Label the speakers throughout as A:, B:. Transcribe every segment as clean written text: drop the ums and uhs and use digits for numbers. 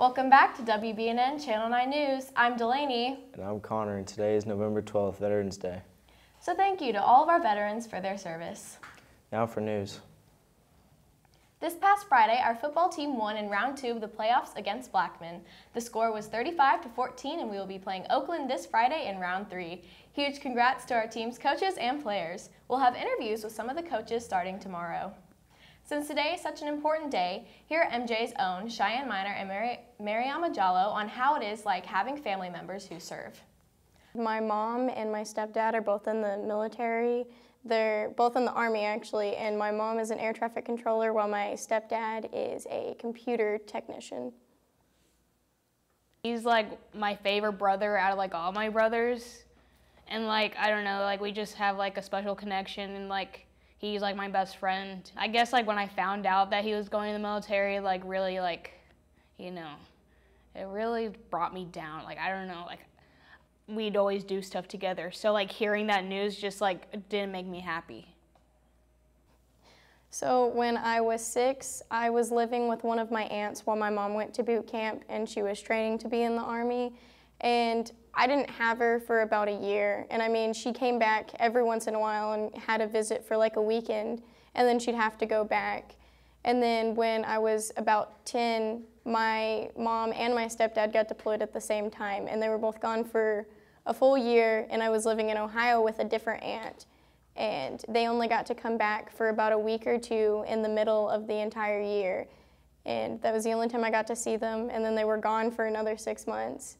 A: Welcome back to WBNN Channel 9 News. I'm Delaney.
B: And I'm Connor, and today is November 12th, Veterans Day.
A: So thank you to all of our veterans for their service.
B: Now for news.
A: This past Friday, our football team won in round 2 of the playoffs against Blackman. The score was 35-14, and we will be playing Oakland this Friday in round 3. Huge congrats to our team's coaches and players. We'll have interviews with some of the coaches starting tomorrow. Since today is such an important day, here are MJ's own Cheyenne Miner and Mariama Jallo on how it is like having family members who serve.
C: My mom and my stepdad are both in the military. They're both in the Army, actually, and my mom is an air traffic controller while my stepdad is a computer technician.
D: He's like my favorite brother out of like all my brothers, and like I don't know, like we just have like a special connection, and like he's like my best friend. I guess like when I found out that he was going to the military, like really like, you know, it really brought me down. Like I don't know, like we'd always do stuff together. So like hearing that news just like didn't make me happy.
C: So when I was 6, I was living with one of my aunts while my mom went to boot camp, and she was training to be in the Army. And I didn't have her for about a year. And I mean, she came back every once in a while and had a visit for like a weekend, and then she'd have to go back. And then when I was about 10, my mom and my stepdad got deployed at the same time, and they were both gone for a full year, and I was living in Ohio with a different aunt. And they only got to come back for about a week or two in the middle of the entire year. And that was the only time I got to see them, and then they were gone for another 6 months.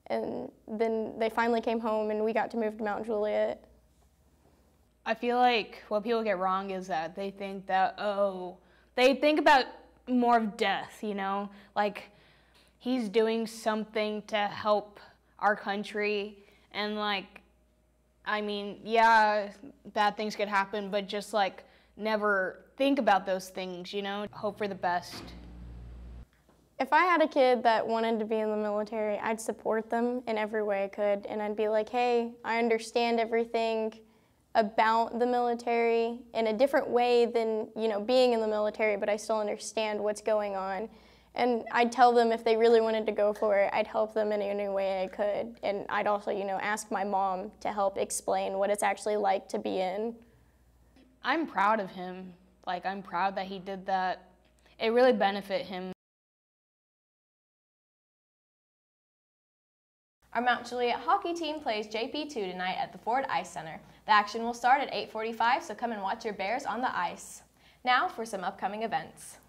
C: And then they finally came home, and we got to move to Mount Juliet.
D: I feel like what people get wrong is that they think that, oh, they think about more of death, you know? Like, he's doing something to help our country, and like, I mean, yeah, bad things could happen, but just like, never think about those things, you know? Hope for the best.
C: If I had a kid that wanted to be in the military, I'd support them in every way I could, and I'd be like, hey, I understand everything about the military in a different way than, you know, being in the military, but I still understand what's going on. And I'd tell them if they really wanted to go for it, I'd help them in any way I could. And I'd also, you know, ask my mom to help explain what it's actually like to be in.
D: I'm proud of him. Like, I'm proud that he did that. It really benefited him.
A: Our Mount Juliet hockey team plays JP2 tonight at the Ford Ice Center. The action will start at 8:45, so come and watch your Bears on the ice. Now for some upcoming events.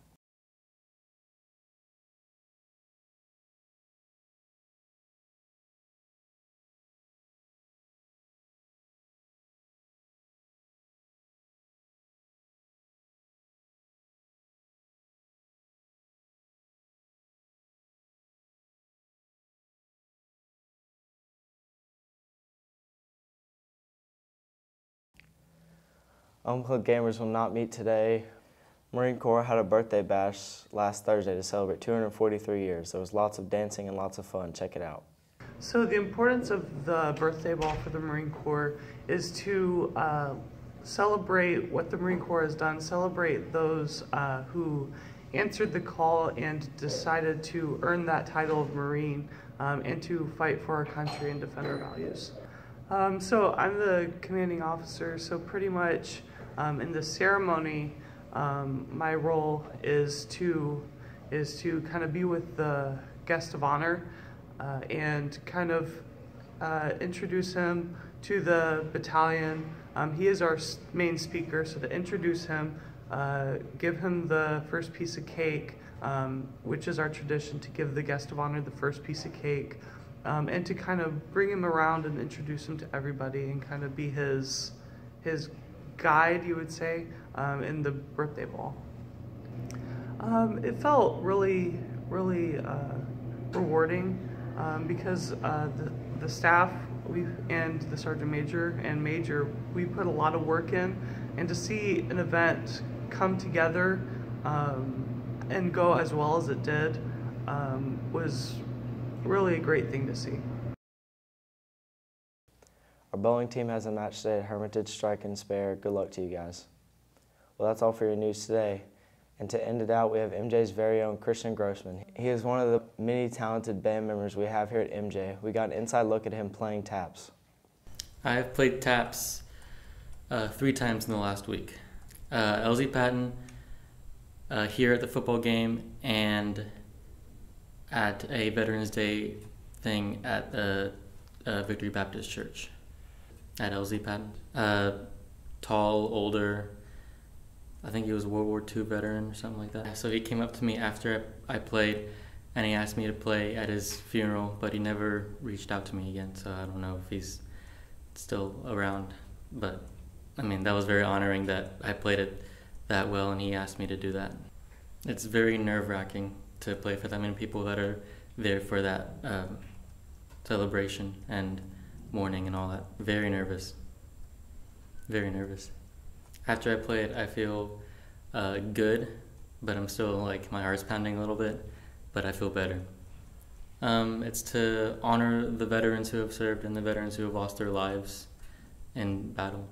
B: Club gamers will not meet today. Marine Corps had a birthday bash last Thursday to celebrate 243 years. There was lots of dancing and lots of fun. Check it out.
E: So the importance of the birthday ball for the Marine Corps is to celebrate what the Marine Corps has done, celebrate those who answered the call and decided to earn that title of Marine and to fight for our country and defend our values. So I'm the commanding officer, so pretty much in the ceremony, my role is to kind of be with the guest of honor and kind of introduce him to the battalion. He is our main speaker, so to introduce him, give him the first piece of cake, which is our tradition to give the guest of honor the first piece of cake, and to kind of bring him around and introduce him to everybody and kind of be his guide, you would say, in the birthday ball. It felt really rewarding because the staff and the sergeant major and major, we put a lot of work in, and to see an event come together and go as well as it did was really a great thing to see.
B: Our bowling team has a match today at Hermitage Strike and Spare. Good luck to you guys. Well, that's all for your news today. And to end it out, we have MJ's very own Christian Grossman. He is one of the many talented band members we have here at MJ. We got an inside look at him playing taps.
F: I've played taps 3 times in the last week. LZ Patton, here at the football game, and at a Veterans Day thing at the Victory Baptist Church at LZ Patton. Tall, older, I think he was a World War II veteran or something like that. So he came up to me after I played, and he asked me to play at his funeral, but he never reached out to me again, so I don't know if he's still around. But I mean, that was very honoring that I played it that well and he asked me to do that. It's very nerve-wracking to play for that many people that are there for that celebration and mourning and all that. Very nervous. Very nervous. After I play it, I feel good, but I'm still like, my heart's pounding a little bit, but I feel better. It's to honor the veterans who have served and the veterans who have lost their lives in battle.